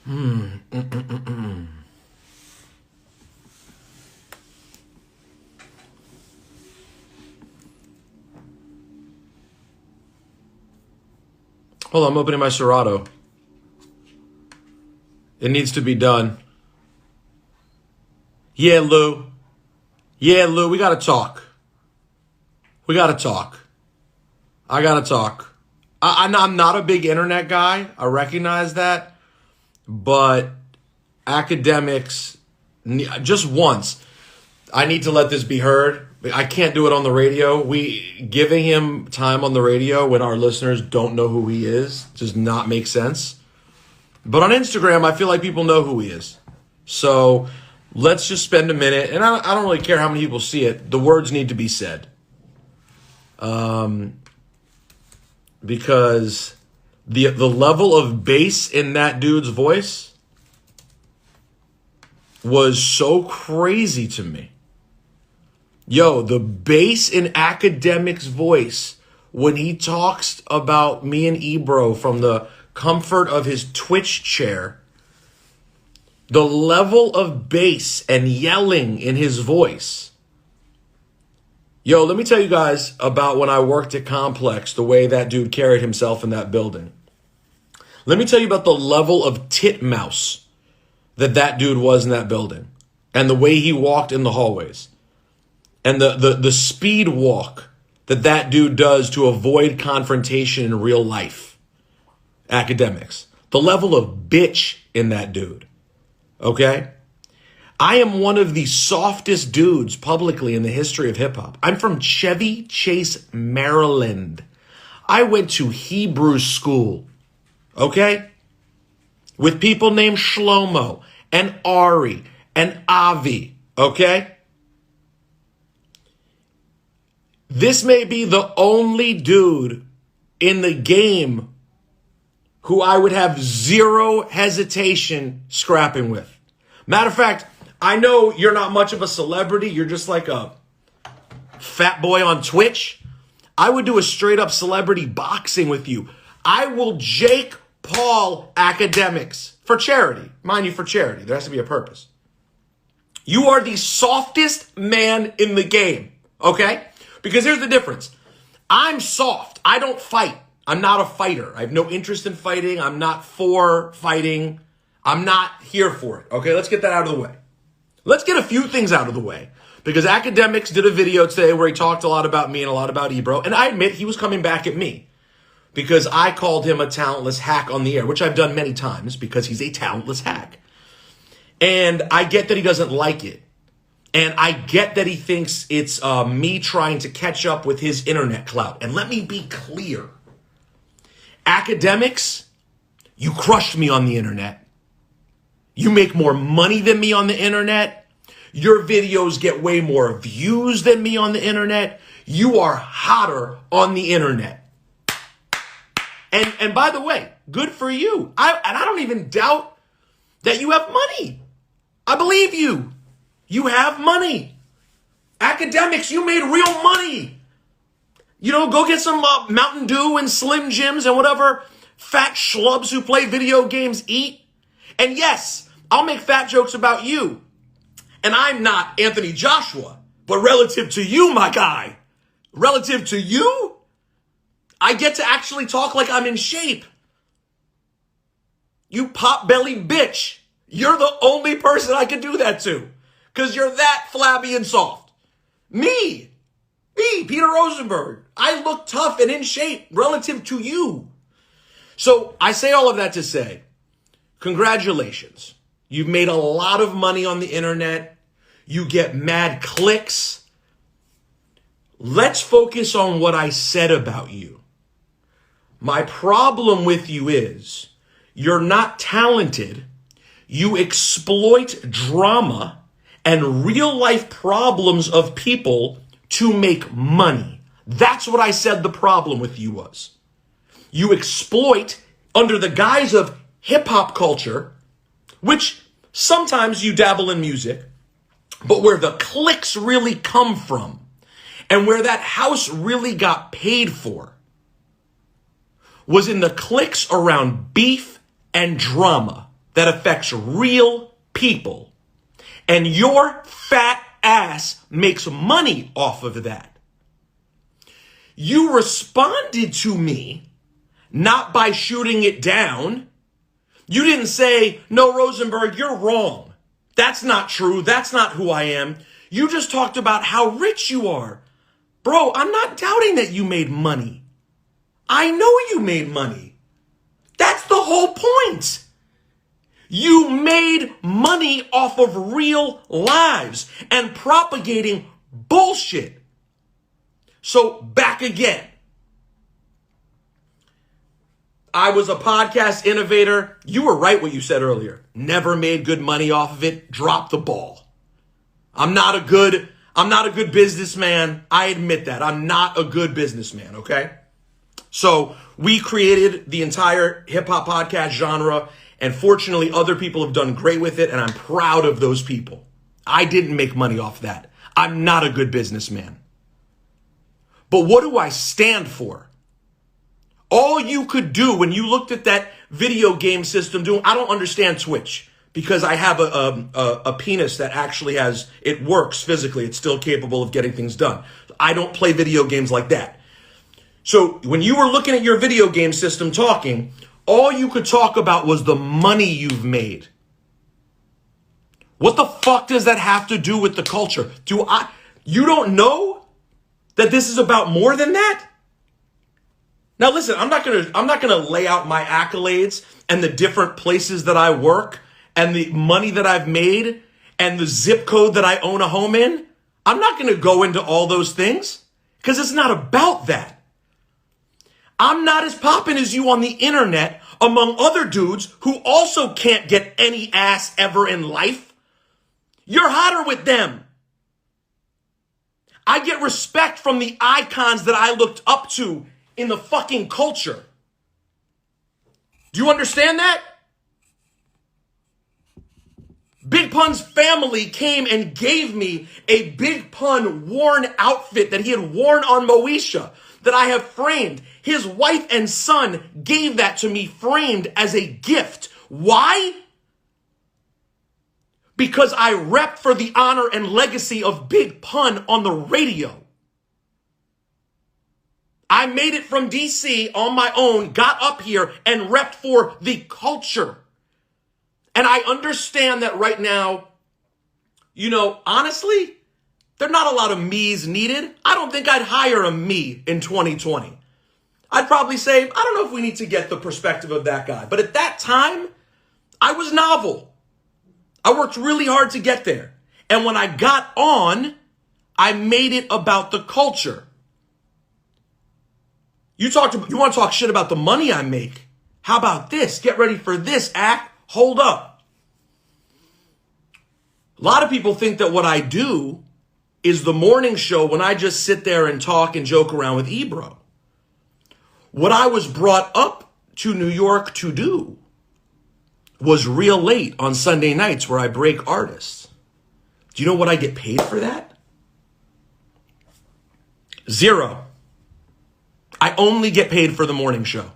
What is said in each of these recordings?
Hold on, I'm opening my Serato. It needs to be done. Yeah, Lou. Yeah, Lou, we gotta talk. We gotta talk. I gotta talk. I'm not a big internet guy. I recognize that. But Akademiks, just once, I need to let this be heard. I can't do it on the radio. Giving him time on the radio when our listeners don't know who he is does not make sense. But on Instagram, I feel like people know who he is. So let's just spend a minute. And I don't really care how many people see it. The words need to be said. Because the level of bass in that dude's voice was so crazy to me. Yo, the bass in Akademiks' voice when he talks about me and Ebro from the comfort of his Twitch chair, the level of bass and yelling in his voice. Yo, let me tell you guys about when I worked at Complex, the way that dude carried himself in that building. Let me tell you about the level of titmouse that dude was in that building and the way he walked in the hallways and the speed walk that dude does to avoid confrontation in real life. Akademiks. The level of bitch in that dude. Okay? I am one of the softest dudes publicly in the history of hip hop. I'm from Chevy Chase, Maryland. I went to Hebrew school. Okay? With people named Shlomo and Ari and Avi. Okay? This may be the only dude in the game who I would have zero hesitation scrapping with. Matter of fact, I know you're not much of a celebrity. You're just like a fat boy on Twitch. I would do a straight up celebrity boxing with you. I will Jake Paul Akademiks for charity. Mind you, for charity. There has to be a purpose. You are the softest man in the game. Okay? Because here's the difference. I'm soft. I don't fight. I'm not a fighter. I have no interest in fighting. I'm not for fighting. I'm not here for it. Okay, let's get that out of the way. Let's get a few things out of the way. Because Akademiks did a video today where he talked a lot about me and a lot about Ebro. And I admit he was coming back at me. Because I called him a talentless hack on the air. Which I've done many times because he's a talentless hack. And I get that he doesn't like it. And I get that he thinks it's me trying to catch up with his internet clout. And let me be clear. Akademiks, you crushed me on the internet. You make more money than me on the internet. Your videos get way more views than me on the internet. You are hotter on the internet. And by the way, good for you. I don't even doubt that you have money. I believe you. You have money. Akademiks, you made real money. You know, go get some Mountain Dew and Slim Jims and whatever fat schlubs who play video games eat. And yes, I'll make fat jokes about you. And I'm not Anthony Joshua. But relative to you, my guy, relative to you, I get to actually talk like I'm in shape. You pot-bellied bitch. You're the only person I can do that to. Because you're that flabby and soft. Me, Peter Rosenberg. I look tough and in shape relative to you. So I say all of that to say, congratulations. You've made a lot of money on the internet. You get mad clicks. Let's focus on what I said about you. My problem with you is you're not talented. You exploit drama and real life problems of people to make money. That's what I said the problem with you was. You exploit under the guise of hip hop culture, which sometimes you dabble in music, but where the clicks really come from and where that house really got paid for was in the clicks around beef and drama. that affects real people, and your fat ass makes money off of that. You responded to me not by shooting it down. You didn't say, no, Rosenberg, you're wrong. That's not true. That's not who I am. You just talked about how rich you are. Bro, I'm not doubting that you made money. I know you made money. That's the whole point. You made money off of real lives and propagating bullshit. So back again. I was a podcast innovator. You were right what you said earlier. Never made good money off of it. Dropped the ball. I'm not a good businessman. I admit that. I'm not a good businessman, okay? So we created the entire hip hop podcast genre, and fortunately other people have done great with it, and I'm proud of those people. I didn't make money off that. I'm not a good businessman. But what do I stand for? All you could do when you looked at that video game system doing, I don't understand Twitch because I have a penis that actually it works physically. It's still capable of getting things done. I don't play video games like that. So when you were looking at your video game system talking, all you could talk about was the money you've made. What the fuck does that have to do with the culture? You don't know that this is about more than that? Now listen, I'm not gonna lay out my accolades and the different places that I work and the money that I've made and the zip code that I own a home in. I'm not gonna go into all those things because it's not about that. I'm not as poppin' as you on the internet among other dudes who also can't get any ass ever in life. You're hotter with them. I get respect from the icons that I looked up to in the fucking culture. Do you understand that? Big Pun's family came and gave me a Big Pun worn outfit that he had worn on Moesha that I have framed. His wife and son gave that to me framed as a gift. Why? Because I rep for the honor and legacy of Big Pun on the radio. I made it from DC on my own, got up here and repped for the culture. And I understand that right now, honestly, there are not a lot of me's needed. I don't think I'd hire a me in 2020. I'd probably say, I don't know if we need to get the perspective of that guy. But at that time, I was novel. I worked really hard to get there. And when I got on, I made it about the culture. You want to talk shit about the money I make? How about this? Get ready for this, act. Hold up. A lot of people think that what I do is the morning show when I just sit there and talk and joke around with Ebro. What I was brought up to New York to do was real late on Sunday nights where I break artists. Do you know what I get paid for that? $0. I only get paid for the morning show.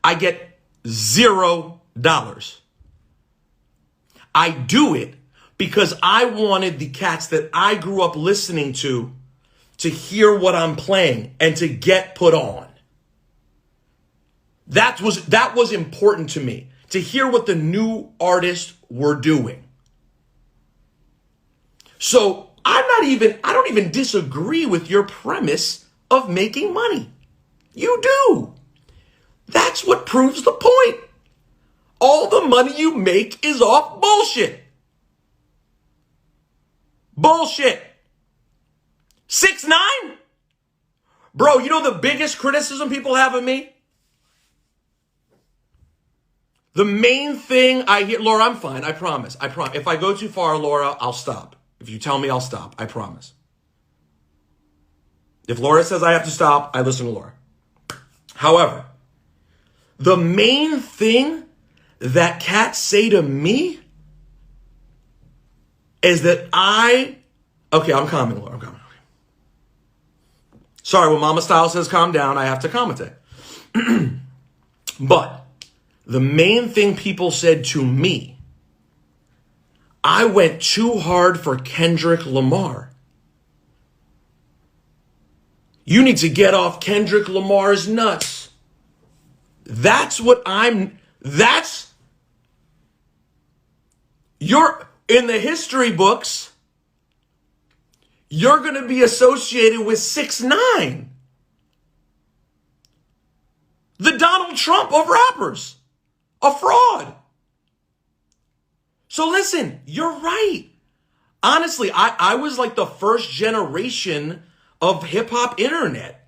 I get $0. I do it because I wanted the cats that I grew up listening to hear what I'm playing and to get put on. That was important to me, to hear what the new artists were doing. So I don't even disagree with your premise of making money. You do. That's what proves the point. All the money you make is off bullshit. Bullshit. 6ix9ine? Bro, you know the biggest criticism people have of me? The main thing I hear, Laura, I'm fine. I promise. If I go too far, Laura, I'll stop. If you tell me, I'll stop. I promise. If Laura says I have to stop, I listen to Laura. However, the main thing that cats say to me is that okay, I'm calming, Laura. I'm calming. Sorry, when Mama Style says calm down, I have to commentate. But the main thing people said to me I went too hard for Kendrick Lamar. You need to get off Kendrick Lamar's nuts. You're in the history books, you're going to be associated with 6ix9ine, the Donald Trump of rappers, a fraud. So listen, you're right. Honestly, I was like the first generation of hip hop internet.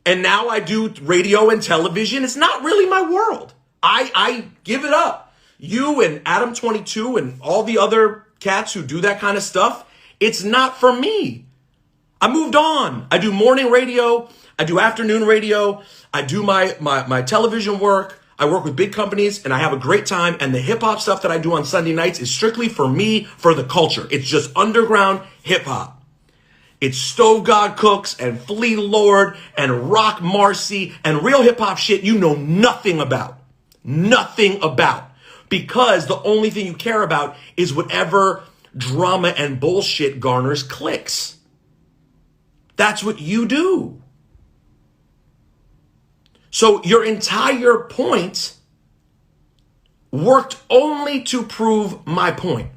And now I do radio and television. It's not really my world. I give it up. You and Adam 22 and all the other cats who do that kind of stuff, it's not for me. I moved on. I do morning radio. I do afternoon radio. I do my television work. I work with big companies and I have a great time. And the hip hop stuff that I do on Sunday nights is strictly for me, for the culture. It's just underground hip hop. It's Stove God Cooks and Flea Lord and Rock Marcy and real hip hop shit you know nothing about. Nothing about. Because the only thing you care about is whatever drama and bullshit garners clicks. That's what you do. So your entire point worked only to prove my point.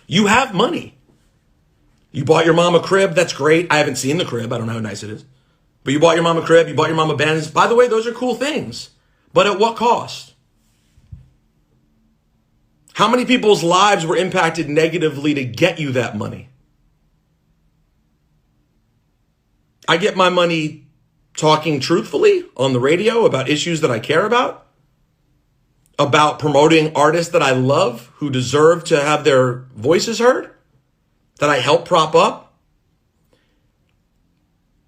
You have money. You bought your mom a crib. That's great. I haven't seen the crib. I don't know how nice it is. But you bought your mom a crib. You bought your mom a Benz. By the way, those are cool things. But at what cost? How many people's lives were impacted negatively to get you that money? I get my money talking truthfully on the radio about issues that I care about promoting artists that I love who deserve to have their voices heard, that I help prop up.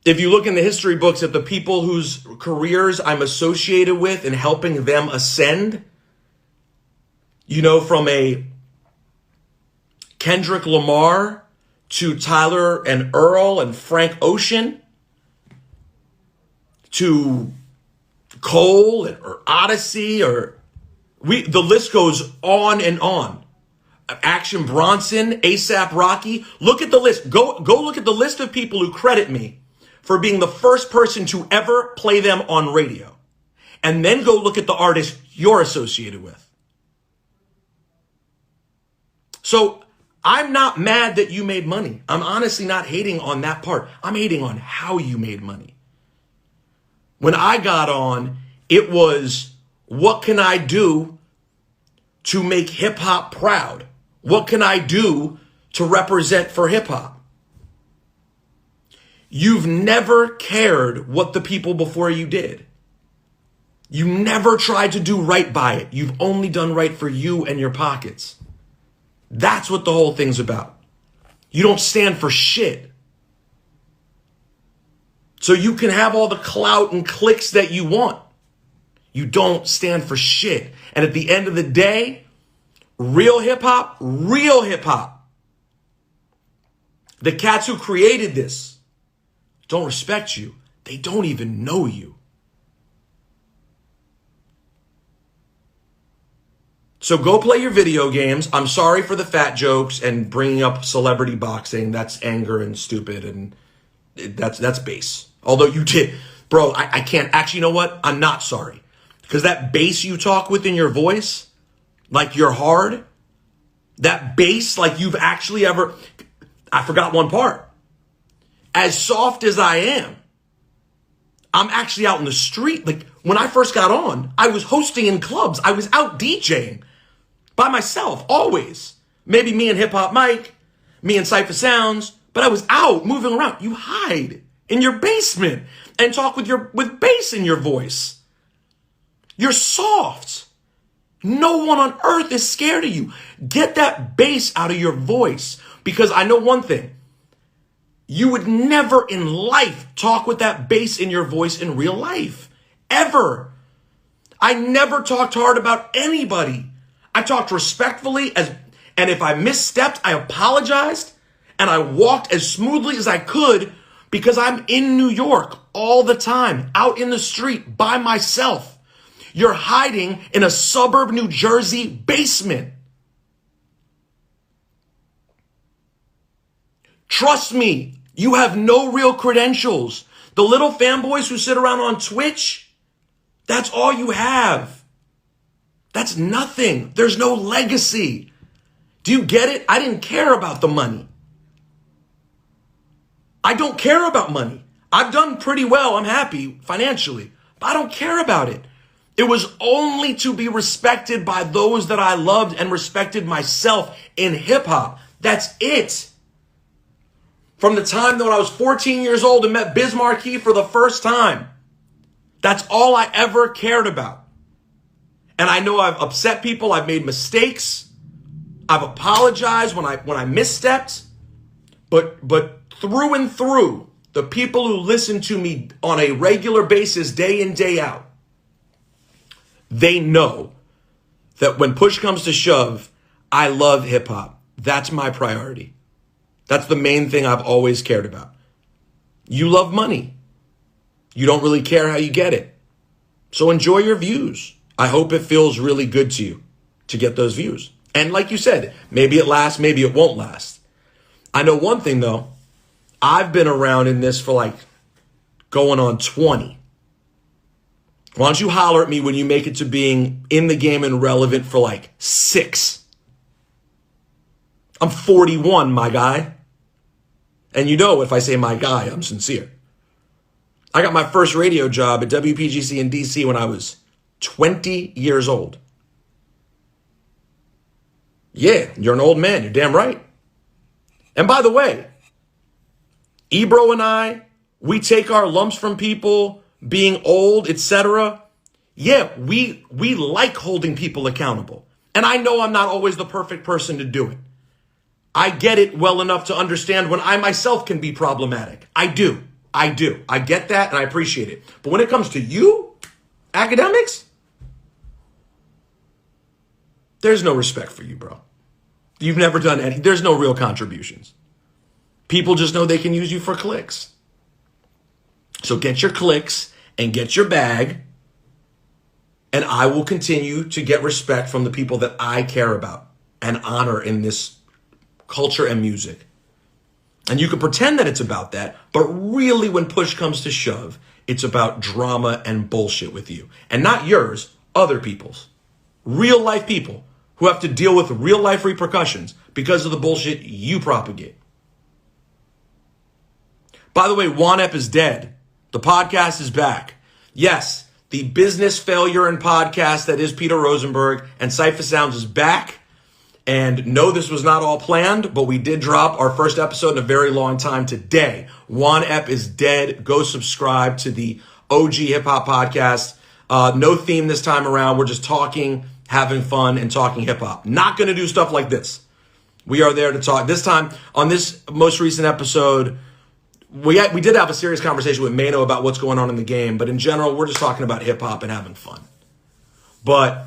If you look in the history books at the people whose careers I'm associated with and helping them ascend, you know, from a Kendrick Lamar to Tyler and Earl and Frank Ocean to Cole or Odyssey the list goes on and on. Action Bronson, ASAP Rocky. Look at the list. Go look at the list of people who credit me for being the first person to ever play them on radio. And then go look at the artists you're associated with. So I'm not mad that you made money. I'm honestly not hating on that part. I'm hating on how you made money. When I got on, it was, what can I do to make hip hop proud? What can I do to represent for hip hop? You've never cared what the people before you did. You never tried to do right by it. You've only done right for you and your pockets. That's what the whole thing's about. You don't stand for shit. So you can have all the clout and clicks that you want. You don't stand for shit. And at the end of the day, real hip hop, the cats who created this don't respect you. They don't even know you. So go play your video games. I'm sorry for the fat jokes and bringing up celebrity boxing. That's anger and stupid, and that's base. Although you did, bro, I can't. Actually, you know what? I'm not sorry. Because that bass you talk with in your voice, like you're hard, that bass, like you've actually ever, I forgot one part. As soft as I am, I'm actually out in the street. Like when I first got on, I was hosting in clubs. I was out DJing by myself, always. Maybe me and Hip Hop Mike, me and Cypher Sounds, but I was out moving around. You hide in your basement and talk with bass in your voice. You're soft. No one on earth is scared of you. Get that bass out of your voice, because I know one thing. You would never in life talk with that bass in your voice in real life. Ever. I never talked hard about anybody. I talked respectfully, and if I misstepped, I apologized, and I walked as smoothly as I could, because I'm in New York all the time, out in the street by myself. You're hiding in a suburb New Jersey basement. Trust me, you have no real credentials. The little fanboys who sit around on Twitch, that's all you have. That's nothing. There's no legacy. Do you get it? I didn't care about the money. I don't care about money. I've done pretty well. I'm happy financially, but I don't care about it. It was only to be respected by those that I loved and respected myself in hip hop. That's it. From the time that when I was 14 years old and met Biz Markie for the first time, that's all I ever cared about. And I know I've upset people. I've made mistakes. I've apologized when I misstepped. But through and through, the people who listen to me on a regular basis, day in, day out, they know that when push comes to shove, I love hip hop. That's my priority. That's the main thing I've always cared about. You love money. You don't really care how you get it. So enjoy your views. I hope it feels really good to you to get those views. And like you said, maybe it lasts, maybe it won't last. I know one thing though. I've been around in this for like going on 20. Why don't you holler at me when you make it to being in the game and relevant for like 6? I'm 41, my guy. And you know, if I say my guy, I'm sincere. I got my first radio job at WPGC in DC when I was 20 years old. Yeah, you're an old man. You're damn right. And by the way, Ebro and I, we take our lumps from people being old, etc. Yeah, we like holding people accountable. And I know I'm not always the perfect person to do it. I get it well enough to understand when I myself can be problematic. I do. I get that and I appreciate it. But when it comes to you, Akademiks, there's no respect for you, bro. You've never done any. There's no real contributions. People just know they can use you for clicks. So get your clicks and get your bag. And I will continue to get respect from the people that I care about and honor in this culture and music. And you can pretend that it's about that, but really when push comes to shove, it's about drama and bullshit with you. And not yours, other people's. Real life people who have to deal with real life repercussions because of the bullshit you propagate. By the way, WANEP is dead. The podcast is back. Yes, the business failure and podcast that is Peter Rosenberg and Cypher Sounds is back. And no, this was not all planned, but we did drop our first episode in a very long time today. WANEP is dead. Go subscribe to the OG Hip Hop Podcast. No theme this time around. We're just talking, having fun, and talking hip hop. Not going to do stuff like this. We are there to talk. This time, on this most recent episode, we did have a serious conversation with Mano about what's going on in the game, but in general, we're just talking about hip hop and having fun. But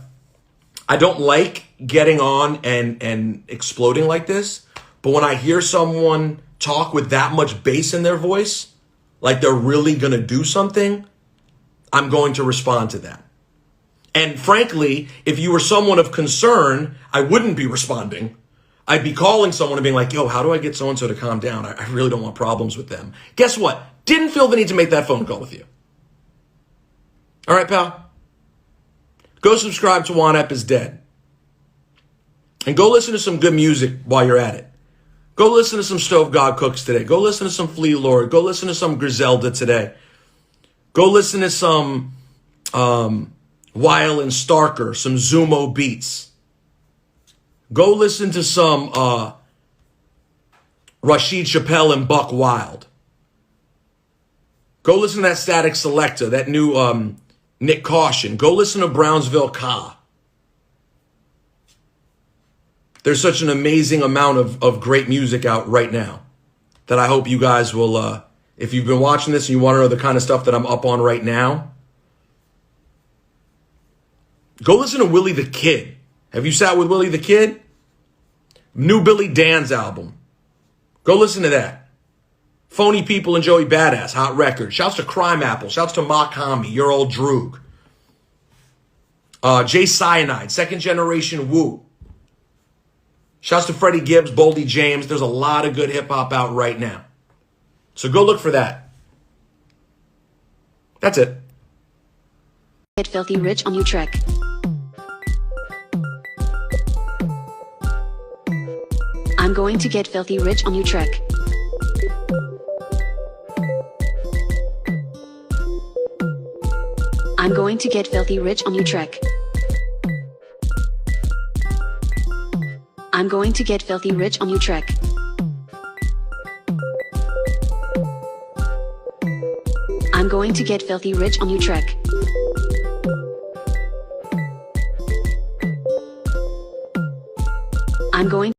I don't like getting on and exploding like this, but when I hear someone talk with that much bass in their voice, like they're really going to do something, I'm going to respond to that. And frankly, if you were someone of concern, I wouldn't be responding. I'd be calling someone and being like, yo, how do I get so-and-so to calm down? I really don't want problems with them. Guess what? Didn't feel the need to make that phone call with you. All right, pal? Go subscribe to WANEP is dead. And go listen to some good music while you're at it. Go listen to some Stove God Cooks today. Go listen to some Flea Lord. Go listen to some Griselda today. Go listen to some Weil and Starker, some Zumo beats. Go listen to some Rashid Chappelle and Buck Wild. Go listen to that Static Selector, that new Nick Caution. Go listen to Brownsville Ka. There's such an amazing amount of great music out right now that I hope you guys will, if you've been watching this and you want to know the kind of stuff that I'm up on right now, go listen to Willie the Kid. Have you sat with Willie the Kid? New Billy Dan's album. Go listen to that. Phony People and Joey Badass, hot record. Shouts to Crime Apple. Shouts to Mock Hami, your old Droog. Jay Cyanide, Second Generation Woo. Shouts to Freddie Gibbs, Boldy James. There's a lot of good hip hop out right now. So go look for that. That's it. Get filthy rich on Utrecht. I'm going to get filthy rich on Utrecht. I'm going to get filthy rich on Utrecht. I'm going to get filthy rich on Utrecht. I'm going to get filthy rich on Utrecht. I'm going